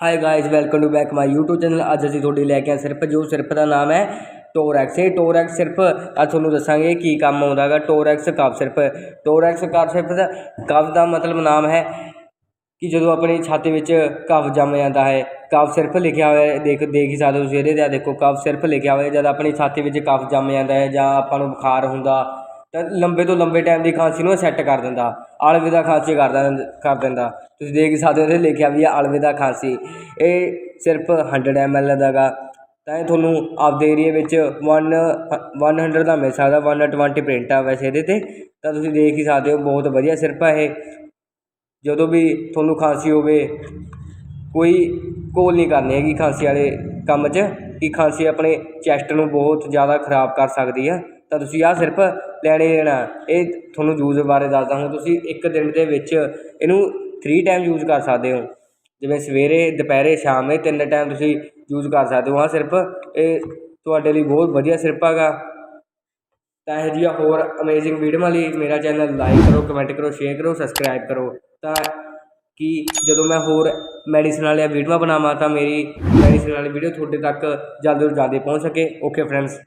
Hi guys, welcome to back my YouTube channel. अज असीं तुहाडे लैके आए सिर्फ का नाम है टोरैक्स। ये टोरैक्स सिर्फ अज तुहानूं दस्सांगे की काम आउंदा गा। टोरैक्स कफ सिर्फ दा कफ का मतलब नाम है कि जो अपनी छाती में कफ जम जाता है। कफ सिर्फ लिखा हुआ है, देख ही सकते हो तुसीं इहदे देखो कफ सिर्फ लिखा हुआ है। जब अपनी छाती में कफ जम जाता है जां आपां नूं बुखार हुंदा तो लंबे तो लंबे टाइम की खांसी नूं सैट कर दिंदा, अलविदा खांसी कर दिंदा। तुसीं देख सकते हो इहदे लिखा भी है अलविदा खांसी। ये सिर्फ 100 ml दा गा, तां तुहानूं आपदे एरिए में 100 का मिल सकदा। 120 प्रिंट आ वैसे इहदे ते, तां तुसीं देख ही सकते हो बहुत वधिया सिर्फ है। जो भी थोनों खांसी होवे कोई घोल नहीं करनी हैगी खांसी वाले काम च कि खांसी अपने चैस्ट में बहुत ज़्यादा खराब कर सकती है। तो तुसीं आ सिर्फ लैने लेना। ये थोनों यूज़ बारे दसदा हूँ। तुसीं एक दिन के विच इनू 3 टाइम यूज़ कर सकते हो, जिवें सवेरे दोपहरे शाम, 3 टाइम तुसीं यूज़ कर सकते हो। हाँ सिर्फ ये तुहाडे लई बहुत वधिया सिर्फ हैगा। तो यह जी होर अमेजिंग वीडियो वाली मेरा चैनल लाइक करो, कमेंट करो, शेयर करो, सबसक्राइब करो, कि जो मैं होर मैडिसिन वाली वीडियो बनावा तो मेरी मैडिसिन वाली वीडियो थोड़े तक जल्द तो जल्द पहुँच सके। Okay friends.